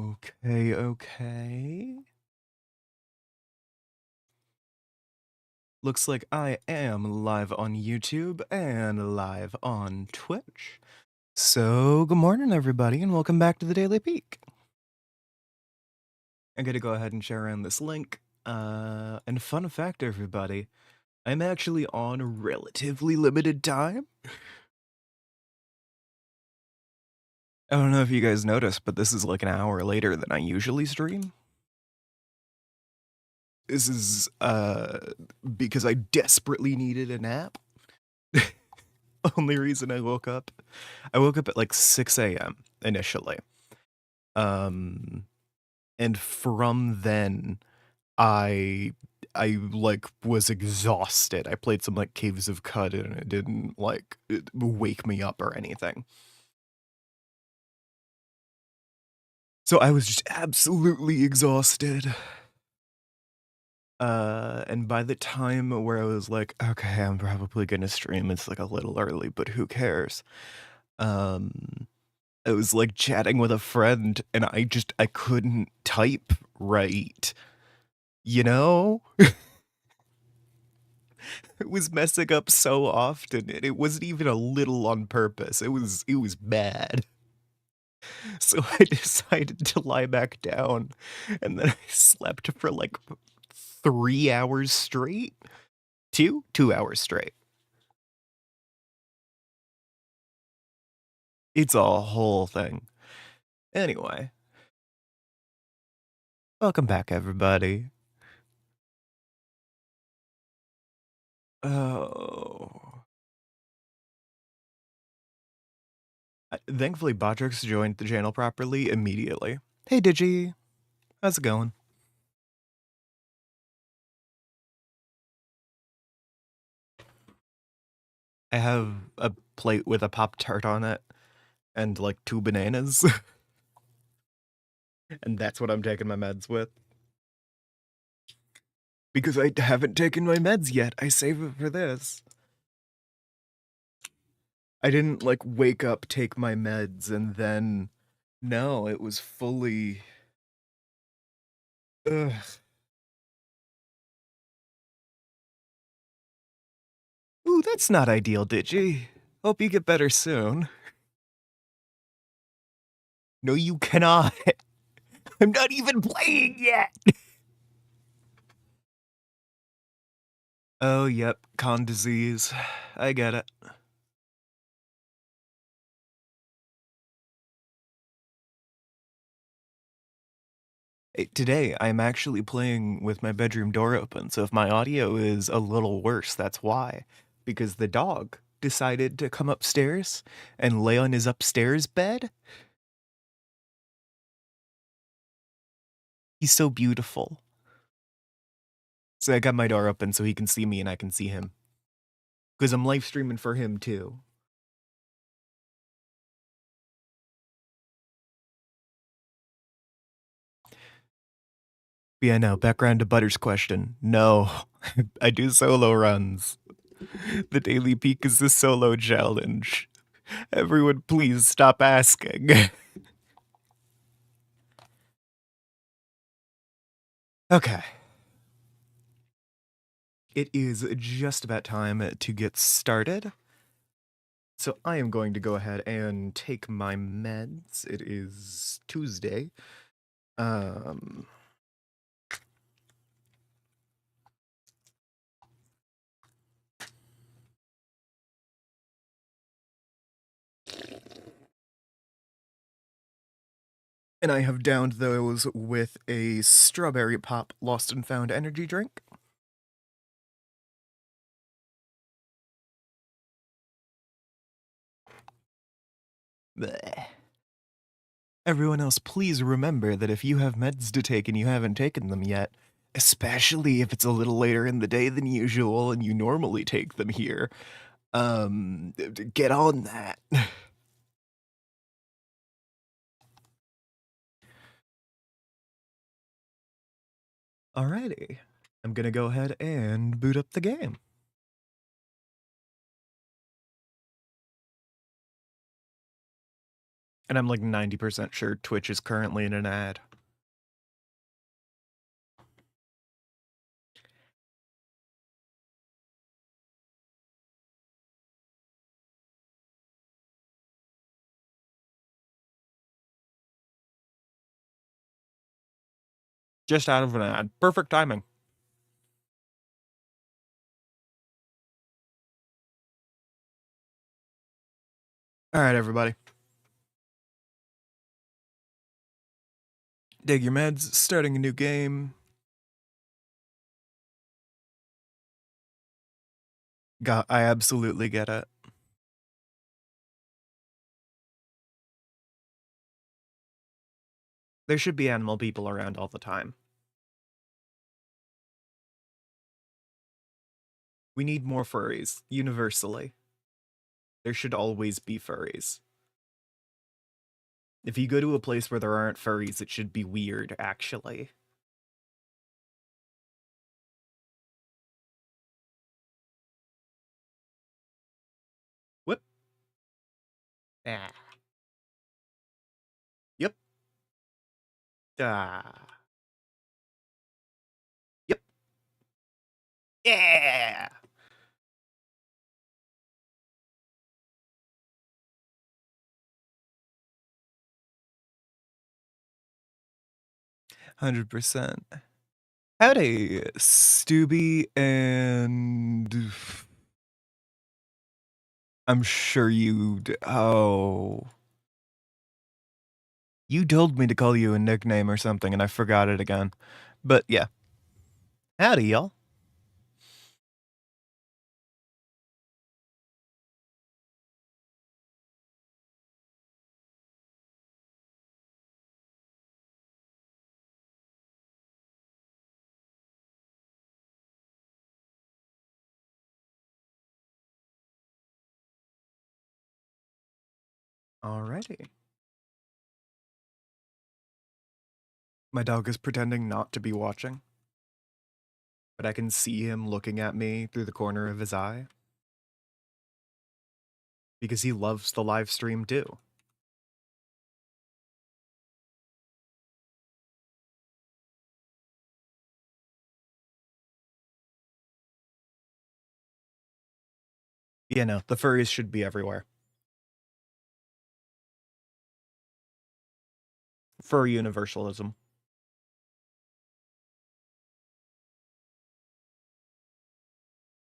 Okay. Looks like I am live on YouTube and live on Twitch. So, good morning, everybody, and welcome back to the Daily Peak. I'm going to go ahead and share around this link. And fun fact, everybody, I'm actually on relatively limited time. I don't know if you guys noticed, but this is like an hour later than I usually stream. This is because I desperately needed a nap. Only reason I woke up at like 6 a.m. initially. And from then I like was exhausted. I played some like Caves of Cud and it didn't wake me up or anything. So I was just absolutely exhausted. And by the time where I was like, okay, I'm probably gonna stream, it's like a little early, but who cares? I was like chatting with a friend and I couldn't type right. You know? It was messing up so often and it wasn't even a little on purpose. It was bad. So I decided to lie back down and then I slept for like 3 hours straight. 2 hours straight. It's a whole thing. Anyway. Welcome back, everybody. Oh. Thankfully, Botrix joined the channel properly immediately. Hey, Digi. How's it going? I have a plate with a Pop-Tart on it and like 2 bananas. And that's what I'm taking my meds with. Because I haven't taken my meds yet. I save it for this. I didn't like wake up, take my meds, and then... No, it was fully... Ugh. Ooh, that's not ideal, Digi. Hope you get better soon. No, you cannot. I'm not even playing yet. Oh, yep, con disease. I get it. Today, I'm actually playing with my bedroom door open, so if my audio is a little worse, that's why. Because the dog decided to come upstairs and lay on his upstairs bed. He's so beautiful. So I got my door open so he can see me and I can see him. Because I'm live streaming for him too. But yeah, no, background to Butter's question. No, I do solo runs. The Daily Peak is the solo challenge. Everyone, please stop asking. Okay. It is just about time to get started. So I am going to go ahead and take my meds. It is Tuesday. And I have downed those with a strawberry pop lost and found energy drink. Blech. Everyone else, please remember that if you have meds to take and you haven't taken them yet, especially if it's a little later in the day than usual and you normally take them here, get on that. Alrighty, I'm gonna go ahead and boot up the game. And I'm like 90% sure Twitch is currently in an ad. Just out of an ad. Perfect timing. All right, everybody. Dig your meds, starting a new game. I absolutely get it. There should be animal people around all the time. We need more furries, universally. There should always be furries. If you go to a place where there aren't furries, it should be weird, actually. Whoop. Ah. Yep. Ah. Yep. Yeah. 100%. Howdy, Stubby, and I'm sure oh. You told me to call you a nickname or something, and I forgot it again. But yeah. Howdy, y'all. Alrighty. My dog is pretending not to be watching, but I can see him looking at me through the corner of his eye. Because he loves the live stream too. Yeah, no, the furries should be everywhere. Furry universalism.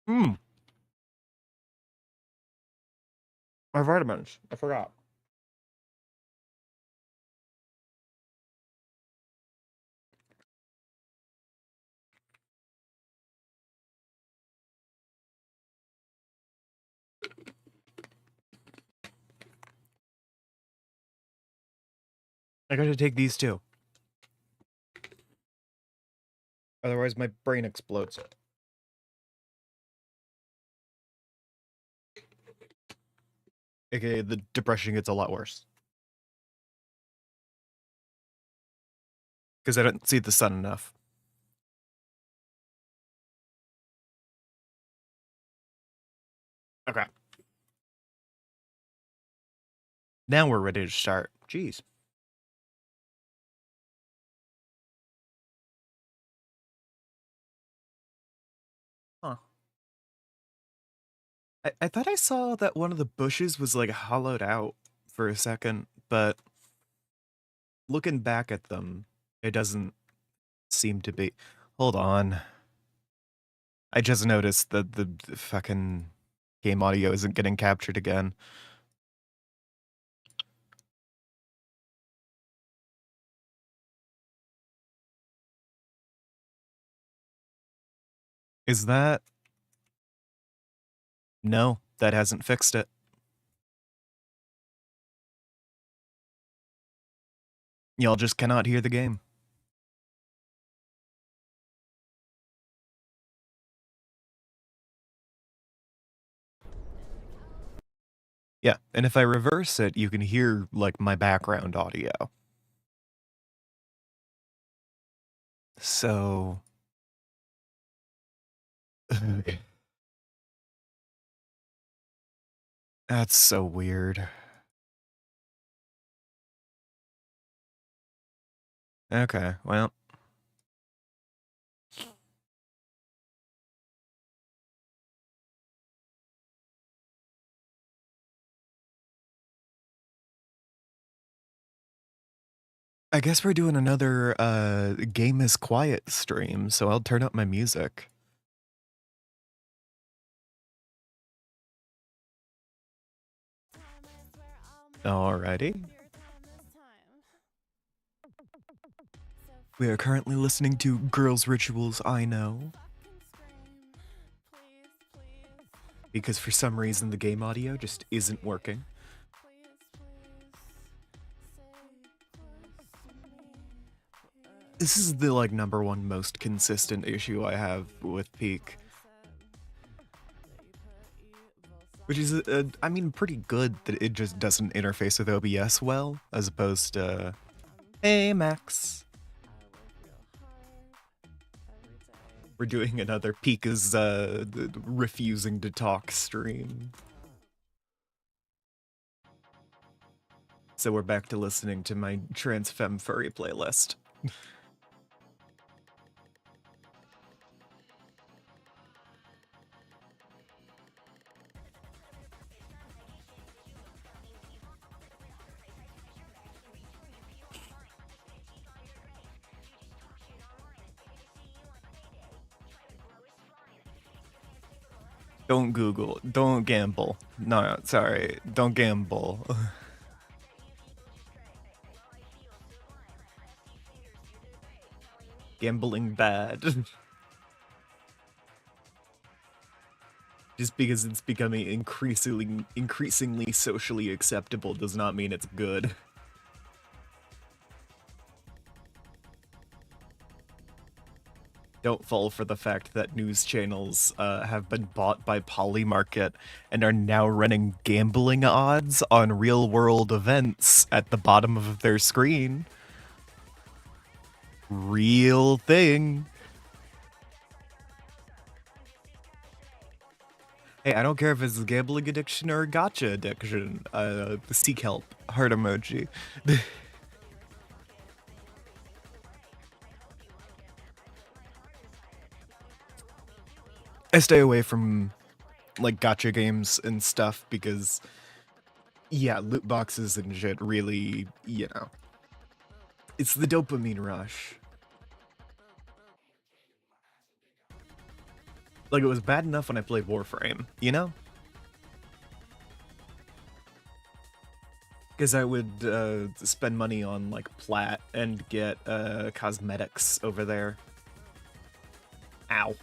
Hmm. My vitamins. I forgot. I gotta take these too. Otherwise, my brain explodes. AKA, the depression gets a lot worse. Because I don't see the sun enough. Okay. Now we're ready to start. Jeez. Huh. I thought I saw that one of the bushes was like hollowed out for a second, but looking back at them, it doesn't seem to be. Hold on. I just noticed that the fucking game audio isn't getting captured again. Is that? No, that hasn't fixed it. Y'all just cannot hear the game. Yeah, and if I reverse it, you can hear, like, my background audio. So... That's so weird. Okay, well. I guess we're doing another Game is Quiet stream, so I'll turn up my music. Alrighty. We are currently listening to Girls' Rituals I Know. Because for some reason the game audio just isn't working. This is the like #1 most consistent issue I have with Peak. Which is, I mean, pretty good that it just doesn't interface with OBS well, as opposed to, hey Max. We're doing another Pika's refusing to talk stream. So we're back to listening to my trans femme furry playlist. Don't Google. Don't gamble. No, sorry. Don't gamble. Gambling bad. Just because it's becoming increasingly socially acceptable does not mean it's good. Don't fall for the fact that news channels have been bought by Polymarket and are now running gambling odds on real-world events at the bottom of their screen. Real thing. Hey, I don't care if it's a gambling addiction or a gotcha addiction. Seek help. Heart emoji. I stay away from like gotcha games and stuff because yeah, loot boxes and shit really, you know. It's the dopamine rush. Like it was bad enough when I played Warframe, you know? Because I would spend money on like plat and get cosmetics over there. Ow.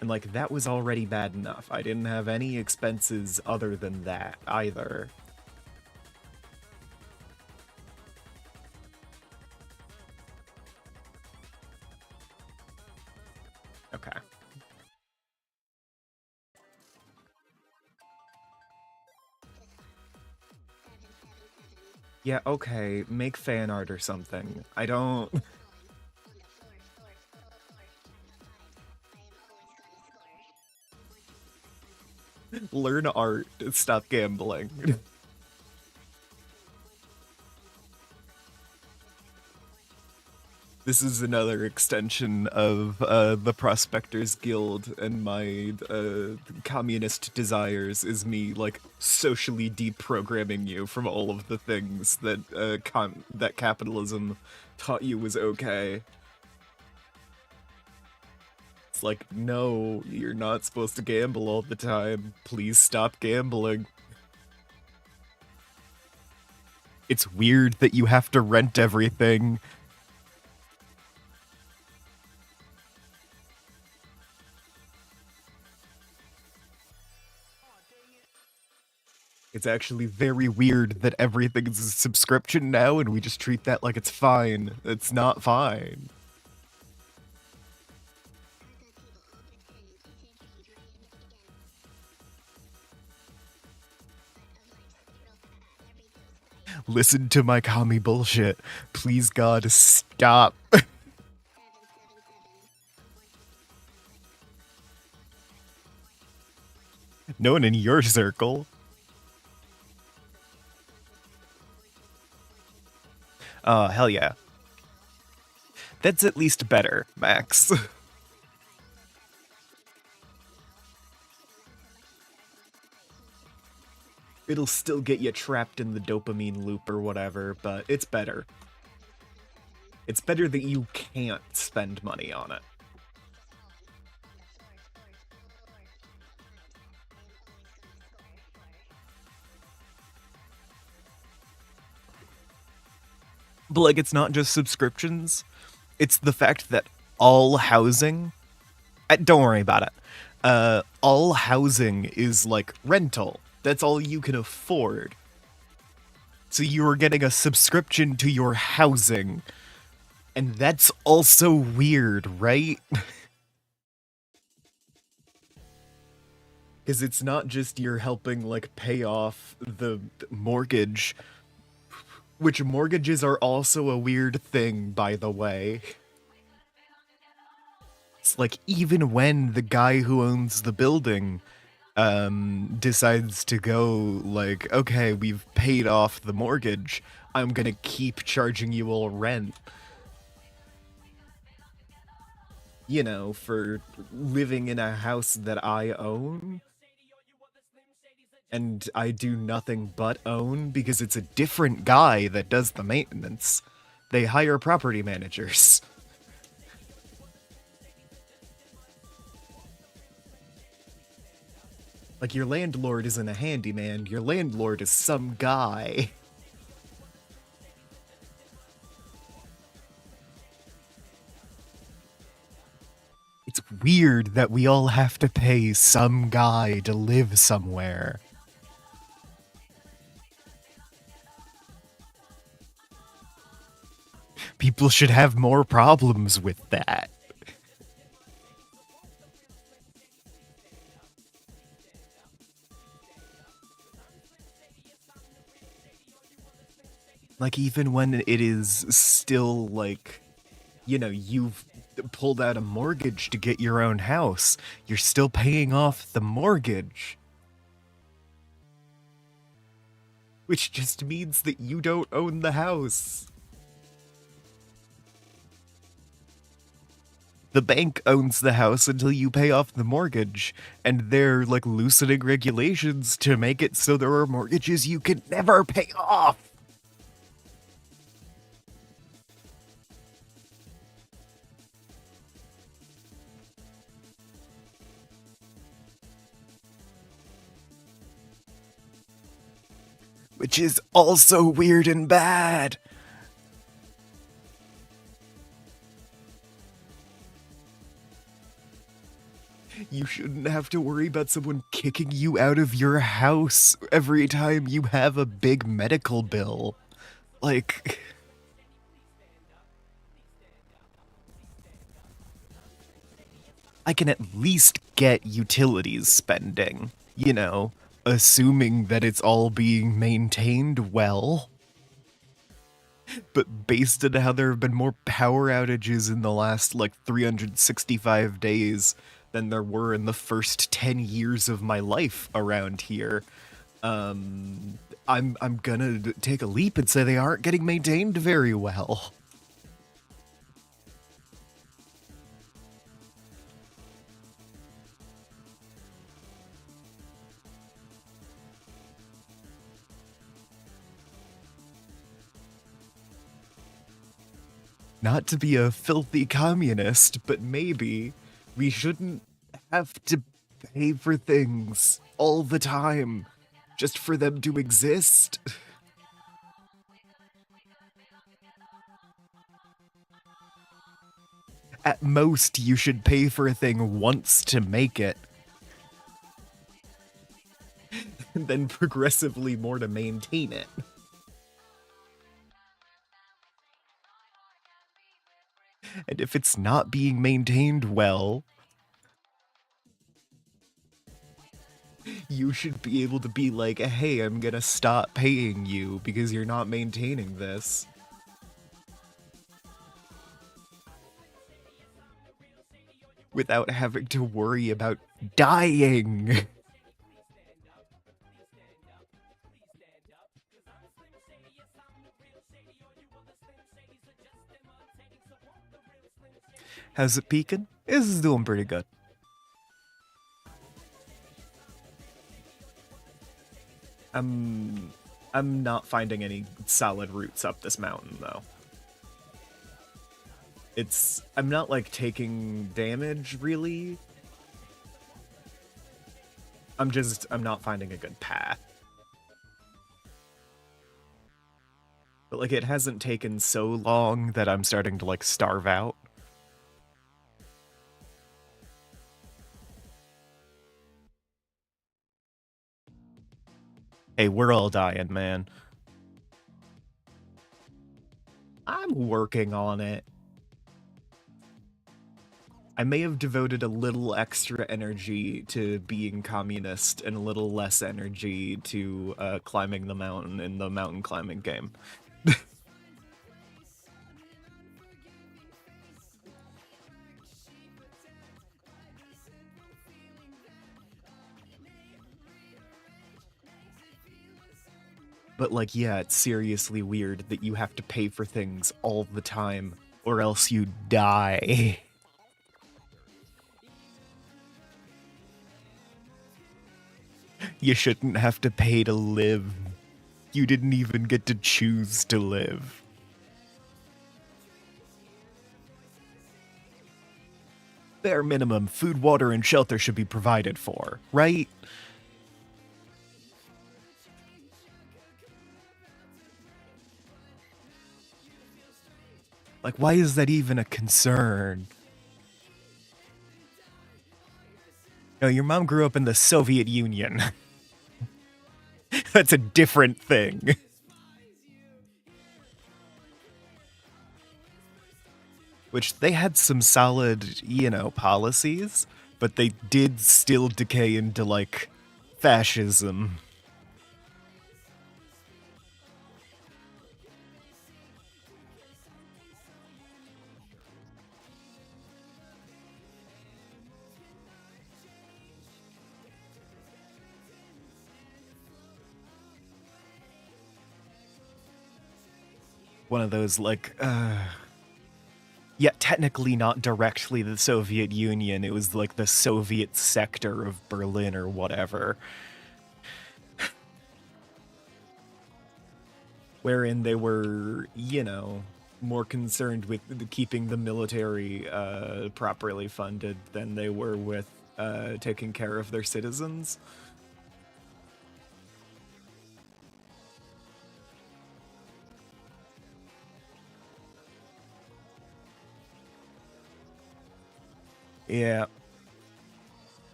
And like that was already bad enough. I didn't have any expenses other than that either. Okay. Yeah, okay, make fan art or something. I don't... Learn art, stop gambling. This is another extension of the Prospectors Guild, and my communist desires is me, like, socially deprogramming you from all of the things that that capitalism taught you was okay. It's like, no, you're not supposed to gamble all the time. Please stop gambling. It's weird that you have to rent everything. It's actually very weird that everything's a subscription now and we just treat that like it's fine. It's not fine. Listen to my commie bullshit. Please God, stop. No one in your circle. Oh, hell yeah. That's at least better, Max. It'll still get you trapped in the dopamine loop or whatever, but it's better. It's better that you can't spend money on it. But, like, it's not just subscriptions. It's the fact that all housing... don't worry about it. All housing is, like, rental. That's all you can afford. So you are getting a subscription to your housing. And that's also weird, right? Because it's not just you're helping, like, pay off the mortgage, which mortgages are also a weird thing, by the way. It's like, even when the guy who owns the building decides to go, like, okay, we've paid off the mortgage, I'm gonna keep charging you all rent. You know, for living in a house that I own. And I do nothing but own because it's a different guy that does the maintenance. They hire property managers. Like, your landlord isn't a handyman, your landlord is some guy. It's weird that we all have to pay some guy to live somewhere. People should have more problems with that. Like, even when it is still, like, you know, you've pulled out a mortgage to get your own house, you're still paying off the mortgage. Which just means that you don't own the house. The bank owns the house until you pay off the mortgage, and they're, like, loosening regulations to make it so there are mortgages you can never pay off. Which is also weird and bad. You shouldn't have to worry about someone kicking you out of your house every time you have a big medical bill. Like... I can at least get utilities spending, you know, assuming that it's all being maintained well. But based on how there have been more power outages in the last, like, 365 days than there were in the first 10 years of my life around here, I'm gonna take a leap and say they aren't getting maintained very well. Not to be a filthy communist, but maybe we shouldn't have to pay for things all the time just for them to exist. At most, you should pay for a thing once to make it, and then progressively more to maintain it. And if it's not being maintained well, you should be able to be like, hey, I'm gonna stop paying you because you're not maintaining this. Without having to worry about dying. How's it peaking? This is doing pretty good. I'm not finding any solid routes up this mountain though. I'm not like taking damage really. I'm not finding a good path. But like it hasn't taken so long that I'm starting to like starve out. Hey, we're all dying, man. I'm working on it. I may have devoted a little extra energy to being communist and a little less energy to climbing the mountain in the mountain climbing game. But like, yeah, it's seriously weird that you have to pay for things all the time or else you die. You shouldn't have to pay to live. You didn't even get to choose to live. Bare minimum, food, water, and shelter should be provided for, right? Like, why is that even a concern? No, your mom grew up in the Soviet Union. That's a different thing. Which they had some solid, policies, but they did still decay into, like, fascism. One of those, like, yeah, technically not directly the Soviet Union, it was like the Soviet sector of Berlin or whatever. Wherein they were, more concerned with keeping the military properly funded than they were with taking care of their citizens. Yeah.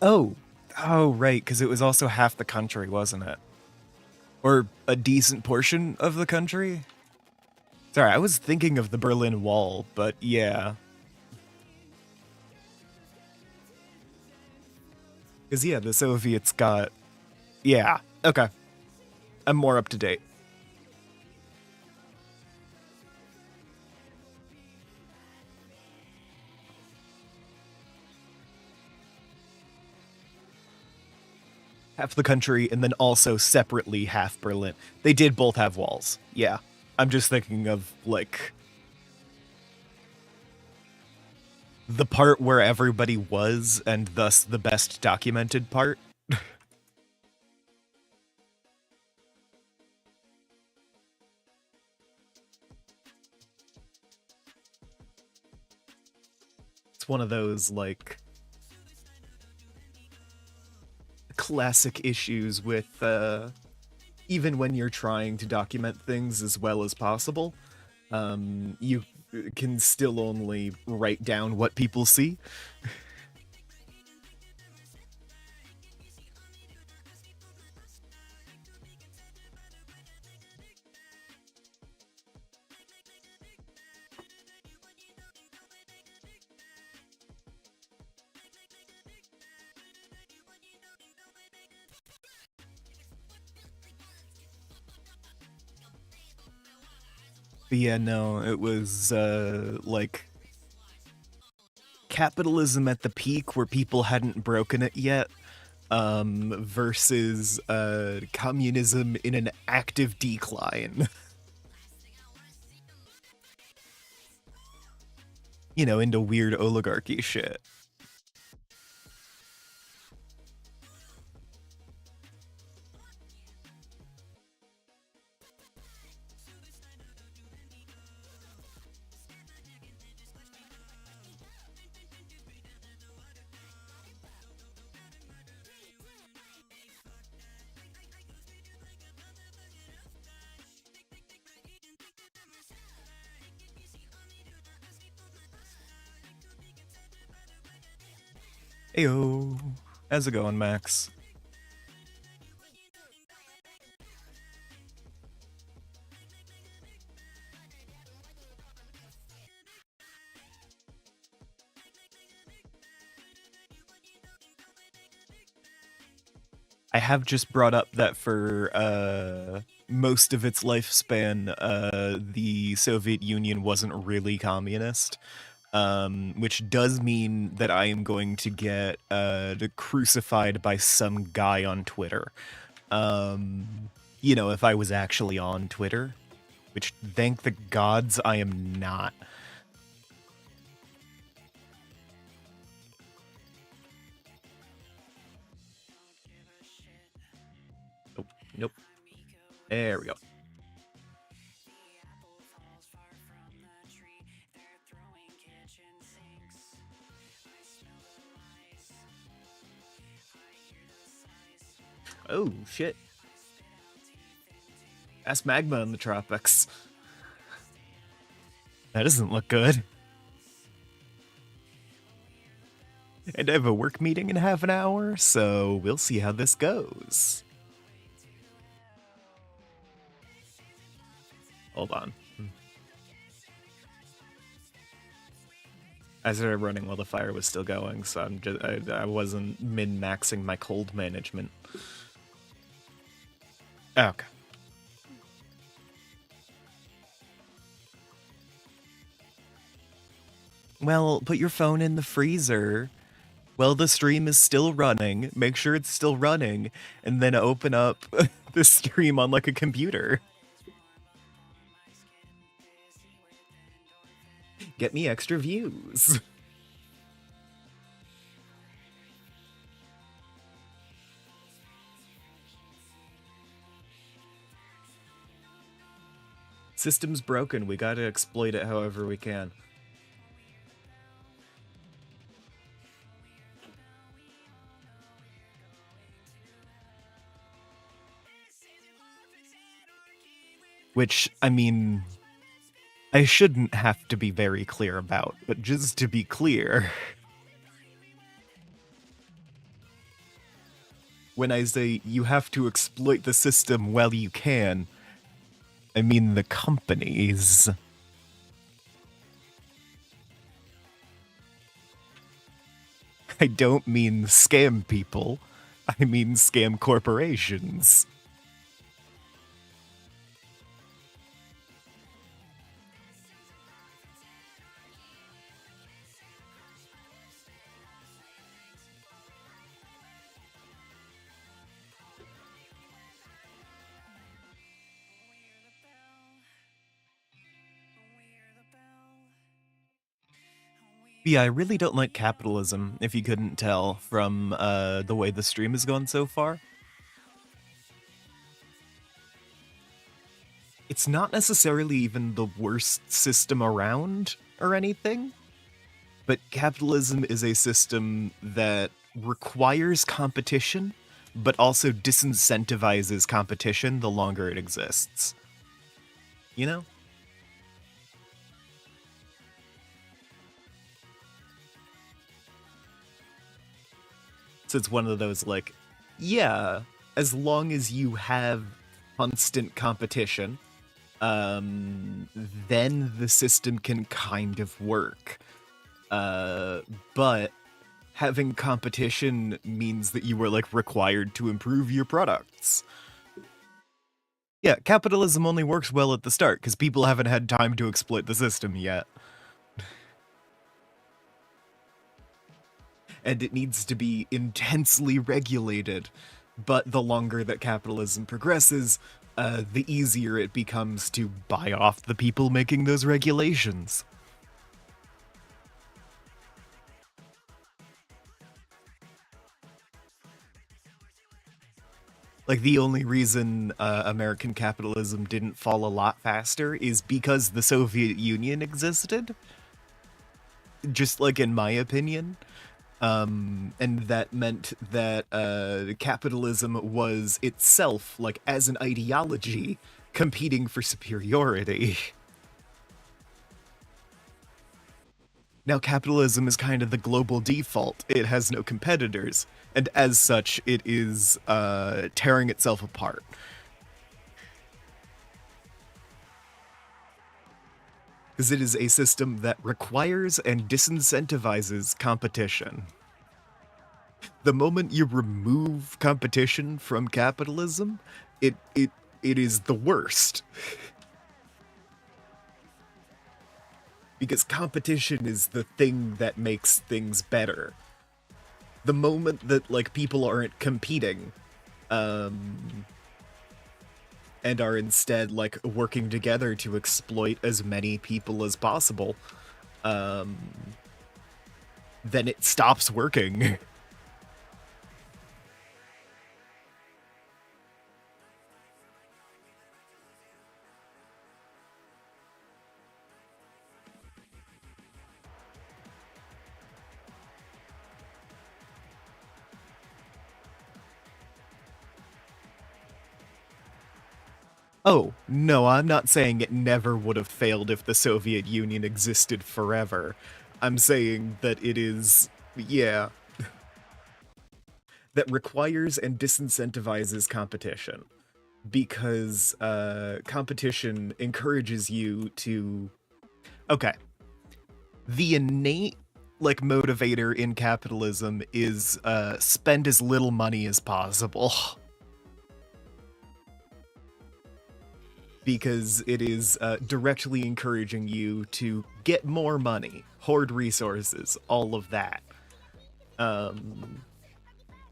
Oh, right, because it was also half the country, wasn't it? Or a decent portion of the country? Sorry, I was thinking of the Berlin Wall, but yeah. Because, yeah, the Soviets got... Yeah, okay. I'm more up to date. Half the country, and then also separately half Berlin. They did both have walls, yeah. I'm just thinking of, like... the part where everybody was, and thus the best documented part. It's one of those, like... classic issues with, even when you're trying to document things as well as possible, you can still only write down what people see. But yeah, no, it was, like, capitalism at the peak where people hadn't broken it yet, versus, communism in an active decline. you know, into weird oligarchy shit. Ayo. How's it going, Max? I have just brought up that for most of its lifespan, the Soviet Union wasn't really communist, which does mean that I am going to get crucified by some guy on Twitter. You know, if I was actually on Twitter, which thank the gods I am not. Nope, nope. There we go. Oh, shit. That's magma in the tropics. That doesn't look good. And I have a work meeting in half an hour, so we'll see how this goes. Hold on. I started running while the fire was still going, so I wasn't min-maxing my cold management. Okay. Well, put your phone in the freezer while the stream is still running. Make sure it's still running, and then open up the stream on like a computer. Get me extra views. System's broken. We gotta exploit it however we can. Which, I mean, I shouldn't have to be very clear about, but just to be clear, when I say you have to exploit the system while you can, I mean the companies. I don't mean scam people. I mean scam corporations. Yeah, I really don't like capitalism, if you couldn't tell from the way the stream has gone so far. It's not necessarily even the worst system around or anything, but capitalism is a system that requires competition, but also disincentivizes competition the longer it exists. You know? So it's one of those like, yeah, as long as you have constant competition, then the system can kind of work. But having competition means that you are like required to improve your products. Yeah, capitalism only works well at the start because people haven't had time to exploit the system yet. And it needs to be intensely regulated. But the longer that capitalism progresses, the easier it becomes to buy off the people making those regulations. Like, the only reason American capitalism didn't fall a lot faster is because the Soviet Union existed, just like in my opinion. And that meant that capitalism was itself, like as an ideology, competing for superiority. Now, capitalism is kind of the global default. It has no competitors, and as such, it is tearing itself apart. Because it is a system that requires and disincentivizes competition. The moment you remove competition from capitalism, it is the worst. Because competition is the thing that makes things better. The moment that like people aren't competing, and are instead like working together to exploit as many people as possible, then it stops working. Oh, no, I'm not saying it never would have failed if the Soviet Union existed forever. I'm saying that it is, yeah, that requires and disincentivizes competition. Because competition encourages you to. Okay. The innate, like, motivator in capitalism is spend as little money as possible. Because it is directly encouraging you to get more money, hoard resources, all of that. And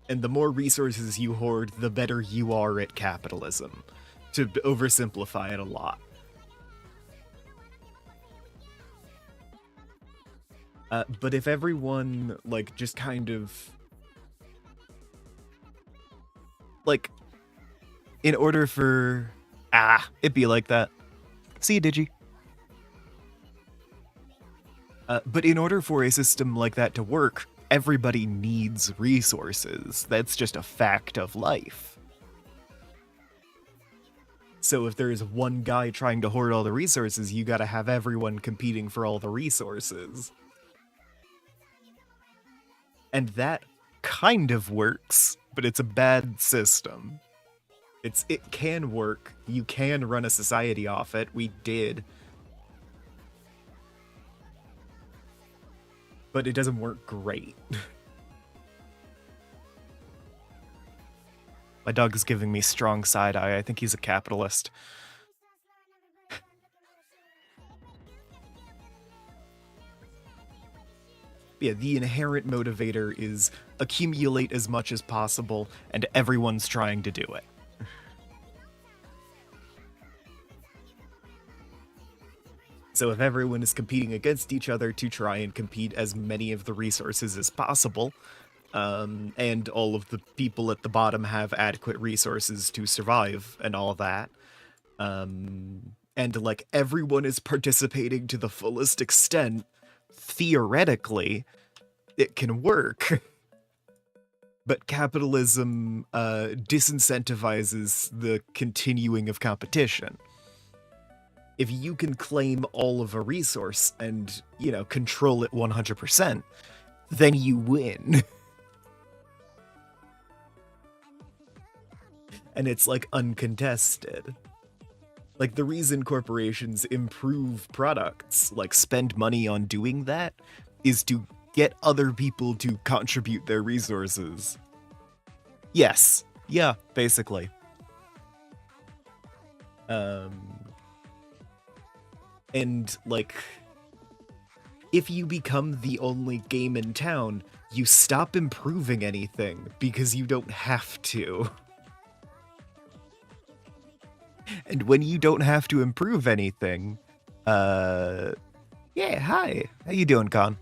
the more resources you hoard, the better you are at capitalism, to oversimplify it a lot. But if everyone, like, just kind of... Like, in order for... it'd be like that. See you, Digi. But in order for a system like that to work, everybody needs resources. That's just a fact of life. So if there's one guy trying to hoard all the resources, you gotta have everyone competing for all the resources. And that kind of works, but it's a bad system. It can work. You can run a society off it. We did. But it doesn't work great. My dog is giving me strong side eye. I think he's a capitalist. Yeah, the inherent motivator is accumulate as much as possible, and everyone's trying to do it. So if everyone is competing against each other to try and compete as many of the resources as possible, and all of the people at the bottom have adequate resources to survive and all that, and like everyone is participating to the fullest extent, theoretically, it can work. But capitalism disincentivizes the continuing of competition. If you can claim all of a resource and, you know, control it 100%, then you win. And it's, like, uncontested. Like, the reason corporations improve products, like, spend money on doing that, is to get other people to contribute their resources. Yes. Yeah, basically. And, like, if you become the only game in town, you stop improving anything, because you don't have to. And when you don't have to improve anything, yeah, hi. How you doing, Con?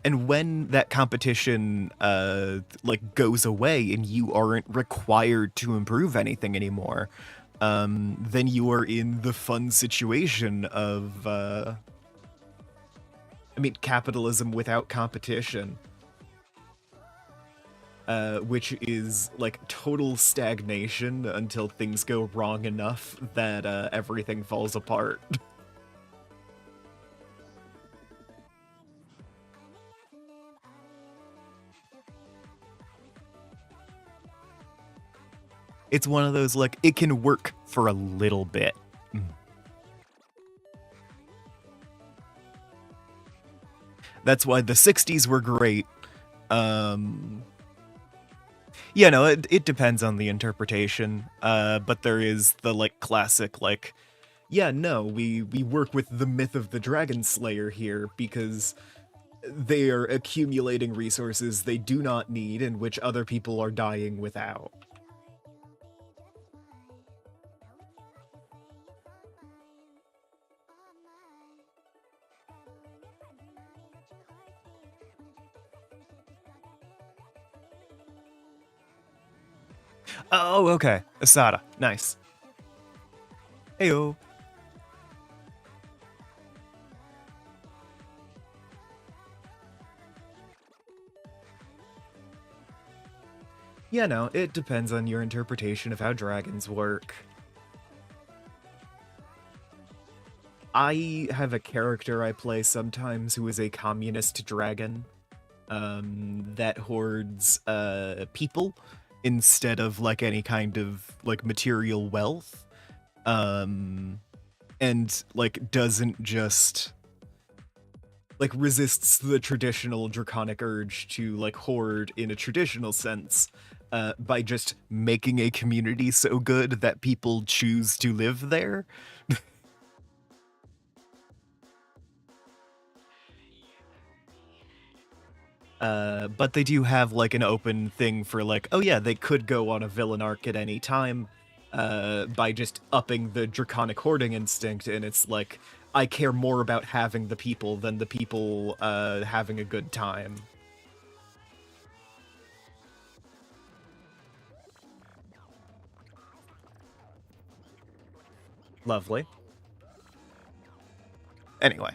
And when that competition like goes away and you aren't required to improve anything anymore, then you are in the fun situation of I mean, capitalism without competition, which is like total stagnation until things go wrong enough that everything falls apart. It's one of those, like, it can work for a little bit. That's why the 60s were great. Yeah, no, it depends on the interpretation. But there is the, like, classic, like, yeah, no, we work with the myth of the Dragon Slayer here because they are accumulating resources they do not need and which other people are dying without. Oh, okay. Asada. Nice. Heyo. Yeah, no, it depends on your interpretation of how dragons work. I have a character I play sometimes who is a communist dragon that hoards people instead of like any kind of like material wealth, and like doesn't just like resists the traditional draconic urge to like hoard in a traditional sense by just making a community so good that people choose to live there. But they do have like an open thing for like, oh yeah, they could go on a villain arc at any time by just upping the draconic hoarding instinct, and it's like, I care more about having the people than the people having a good time. Lovely. Anyway.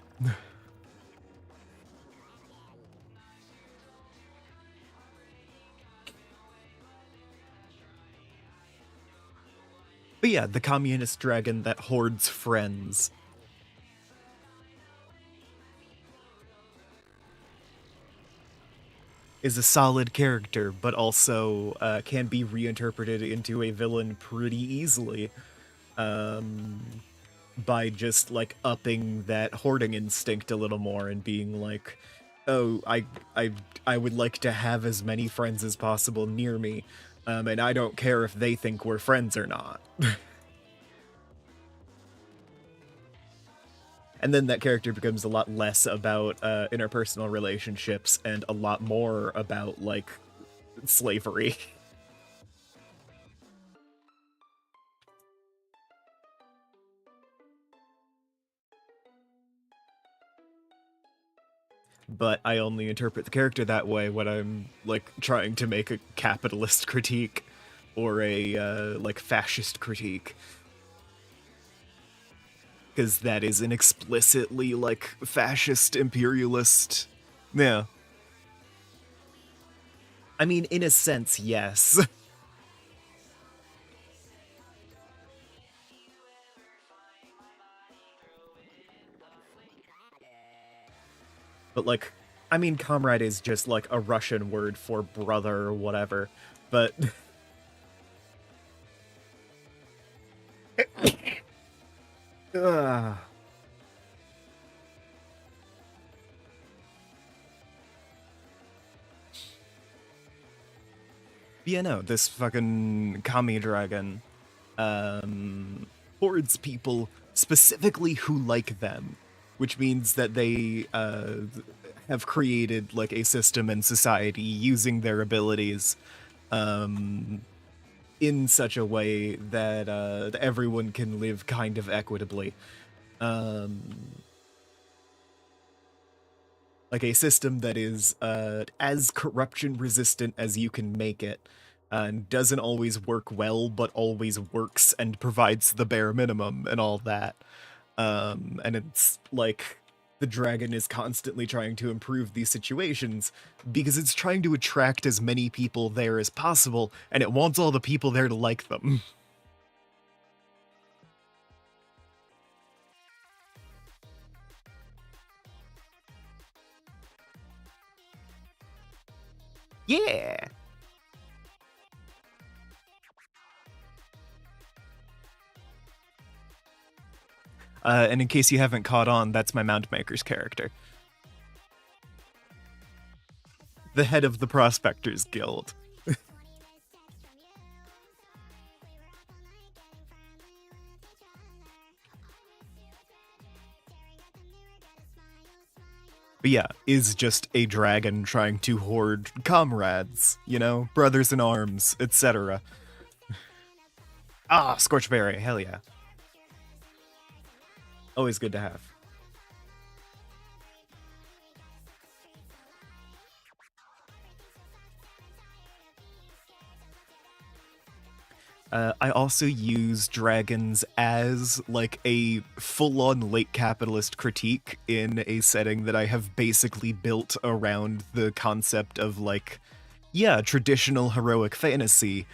But yeah, the communist dragon that hoards friends. Is a solid character, but also can be reinterpreted into a villain pretty easily by just like upping that hoarding instinct a little more and being like, oh, I would like to have as many friends as possible near me, and I don't care if they think we're friends or not. And then that character becomes a lot less about interpersonal relationships and a lot more about like slavery. But I only interpret the character that way when I'm like trying to make a capitalist critique or a like fascist critique, because that is an explicitly like fascist imperialist. Yeah, I mean, in a sense, yes. But like, I mean, comrade is just like a Russian word for brother or whatever. But yeah, no, this fucking kami dragon hoards people specifically who like them, which means that they have created like a system and society using their abilities in such a way that everyone can live kind of equitably. Like like a system that is as corruption resistant as you can make it, and doesn't always work well, but always works and provides the bare minimum and all that. And it's like the dragon is constantly trying to improve these situations because it's trying to attract as many people there as possible, and it wants all the people there to like them. Yeah. And in case you haven't caught on, that's my Mound Maker's character. The head of the Prospectors Guild. But yeah, is just a dragon trying to hoard comrades, you know, brothers in arms, etc. Ah, Scorchberry, hell yeah. Always good to have. I also use dragons as like a full-on late capitalist critique in a setting that I have basically built around the concept of like, yeah, traditional heroic fantasy,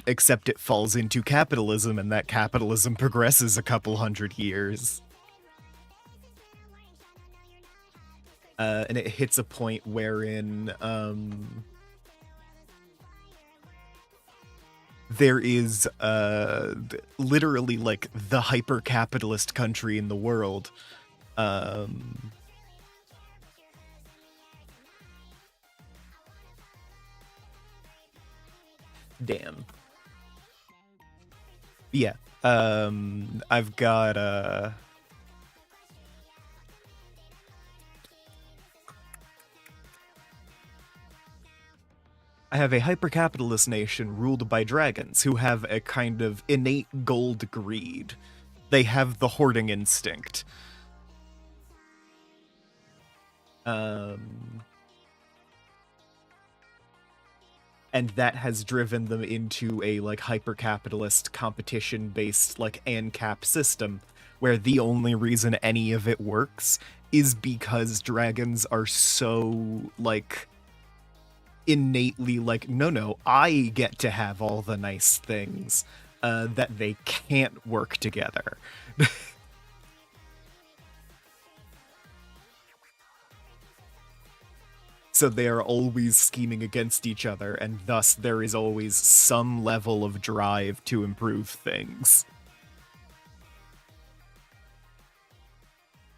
except it falls into capitalism and that capitalism progresses a couple hundred years. And it hits a point wherein there is literally like the hyper capitalist country in the world. Damn. Yeah. I've got I have a hyper-capitalist nation ruled by dragons who have a kind of innate gold greed. They have the hoarding instinct. And that has driven them into a like hyper-capitalist competition-based like ANCAP system where the only reason any of it works is because dragons are so like innately like, no, I get to have all the nice things, that they can't work together. So they are always scheming against each other, and thus there is always some level of drive to improve things.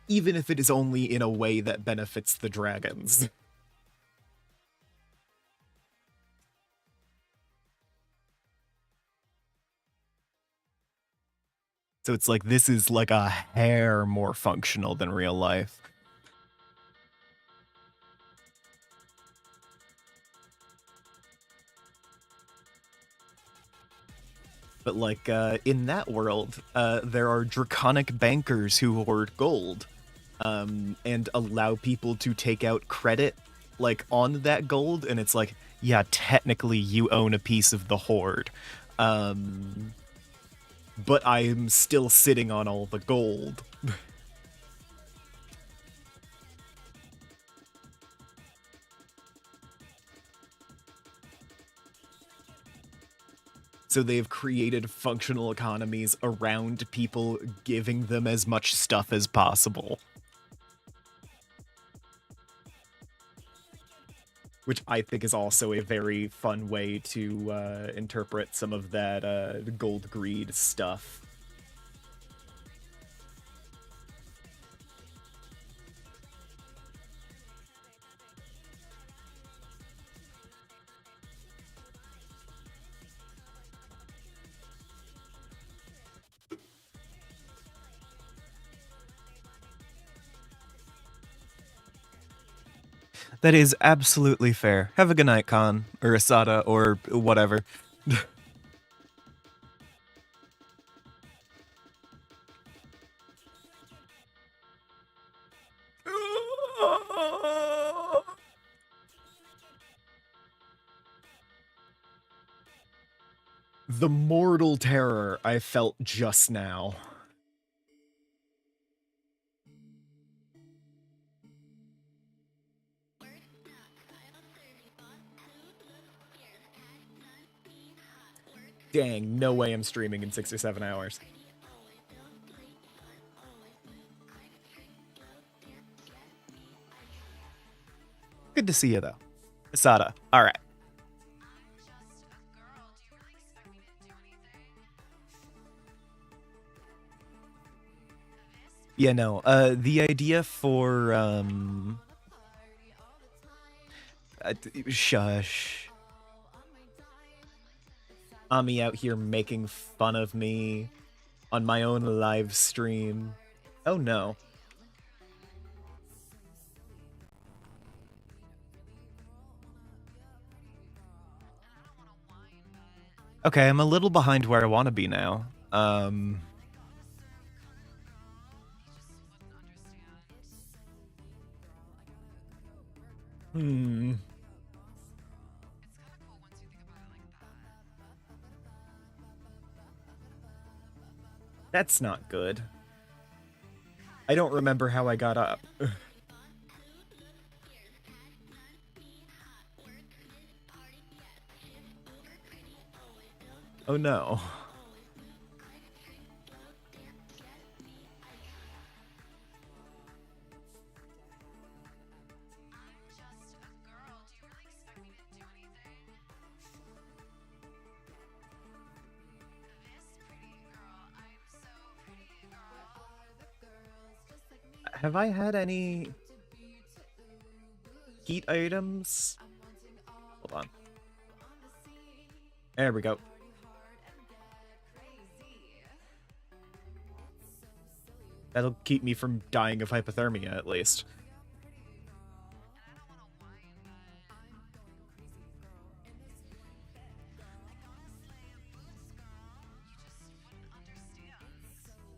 Even if it is only in a way that benefits the dragons. So it's like, this is like a hair more functional than real life. But like, in that world, there are draconic bankers who hoard gold, and allow people to take out credit, like, on that gold, and it's like, yeah, technically you own a piece of the hoard. But I'm still sitting on all the gold. So they've created functional economies around people giving them as much stuff as possible. Which I think is also a very fun way to interpret some of that gold greed stuff. That is absolutely fair. Have a good night, Khan, or Asada, or whatever. The mortal terror I felt just now. Dang, no way I'm streaming in 6 or 7 hours. Good to see you, though. Asada, alright. Yeah, no, the idea for, shush. Ami out here making fun of me on my own live stream. Oh no. Okay, I'm a little behind where I want to be now. That's not good. I don't remember how I got up. Oh no. Have I had any heat items? Hold on. There we go. That'll keep me from dying of hypothermia, at least.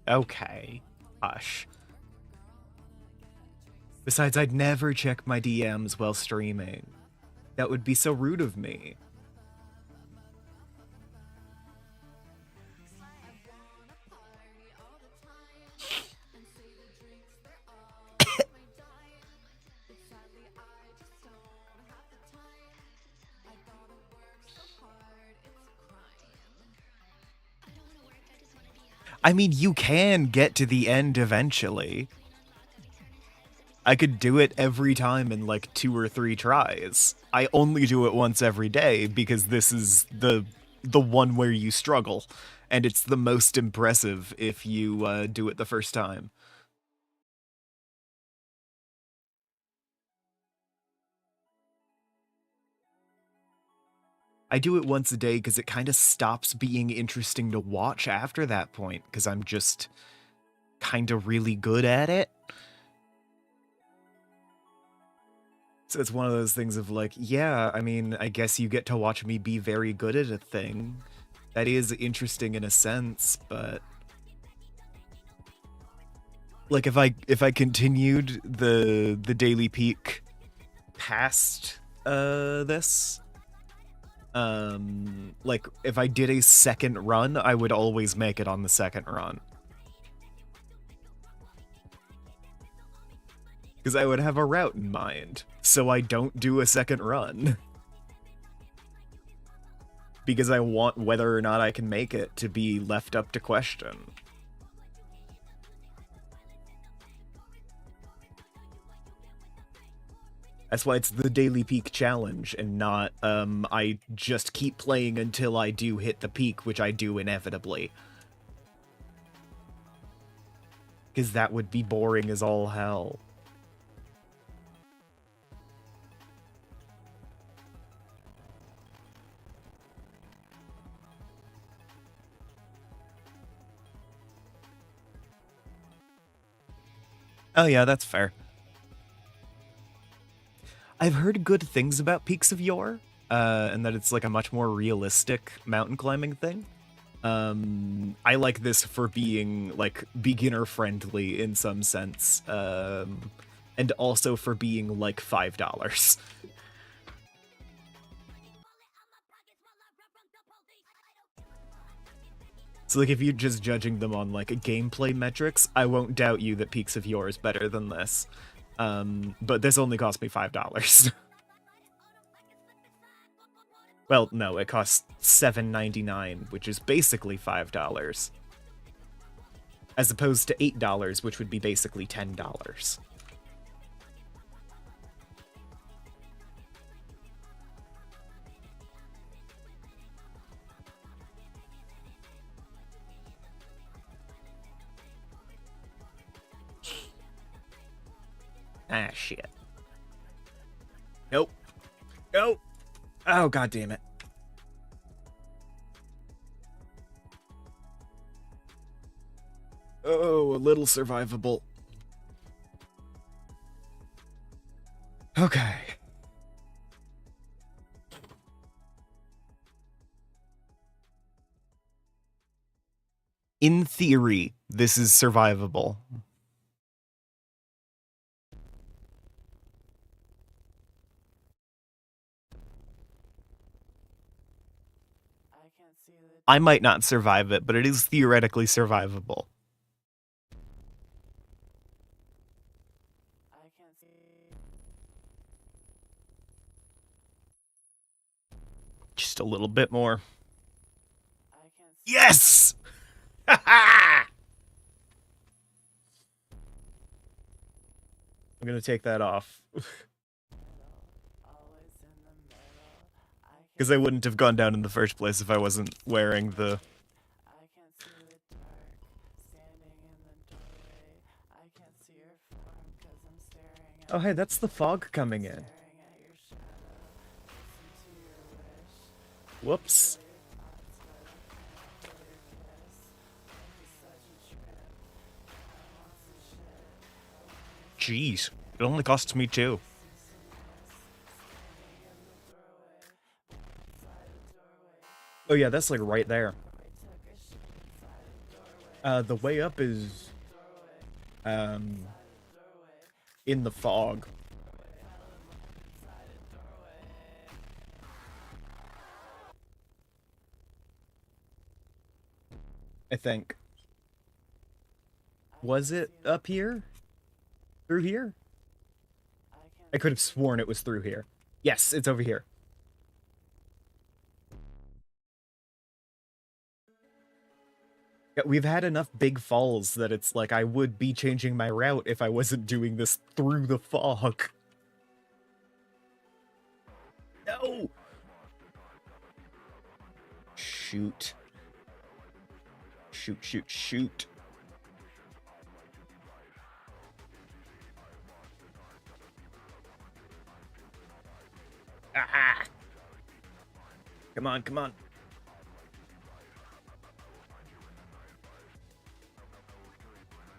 Okay. Hush. Besides, I'd never check my DMs while streaming. That would be so rude of me. I mean, you can get to the end eventually. I could do it every time in like 2 or 3 tries. I only do it once every day because this is the one where you struggle, and it's the most impressive if you do it the first time. I do it once a day because it kind of stops being interesting to watch after that point, because I'm just kind of really good at it. So it's one of those things of like, yeah, I mean, I guess you get to watch me be very good at a thing. That is interesting in a sense, but like if I continued the daily peak past this, like if I did a second run, I would always make it on the second run. Because I would have a route in mind, so I don't do a second run. Because I want whether or not I can make it to be left up to question. That's why it's the daily peak challenge and not, I just keep playing until I do hit the peak, which I do inevitably. Because that would be boring as all hell. Oh yeah, that's fair. I've heard good things about Peaks of Yore, and that it's like a much more realistic mountain climbing thing. I like this for being like beginner friendly in some sense, and also for being like $5. So, like, if you're just judging them on, like, gameplay metrics, I won't doubt you that Peaks of Yore is better than this. But this only cost me $5. Well, no, it costs $7.99, which is basically $5. As opposed to $8, which would be basically $10. Ah, shit. Nope. Nope. Oh, god damn it. Oh, a little survivable. Okay. In theory, this is survivable. I might not survive it, but it is theoretically survivable. Just a little bit more. Yes! I'm gonna take that off. Because I wouldn't have gone down in the first place if I wasn't wearing the... Oh, hey, that's the fog coming in. Whoops. Jeez, it only costs me 2. Oh yeah, that's like right there. The way up is in the fog. I think. Was it up here? Through here? I could have sworn it was through here. Yes, it's over here. Yeah, we've had enough big falls that it's like I would be changing my route if I wasn't doing this through the fog. No! Shoot. Shoot, shoot, shoot. Ah! Come on, come on.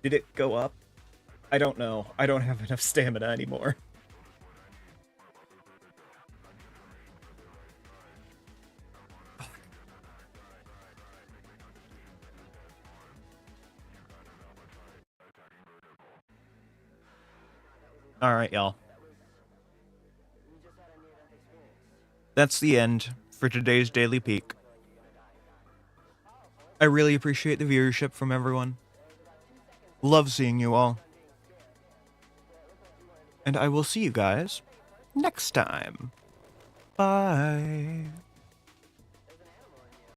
Did it go up? I don't know. I don't have enough stamina anymore. Alright, y'all. That's the end for today's Daily Peak. I really appreciate the viewership from everyone. Love seeing you all. And I will see you guys next time. Bye.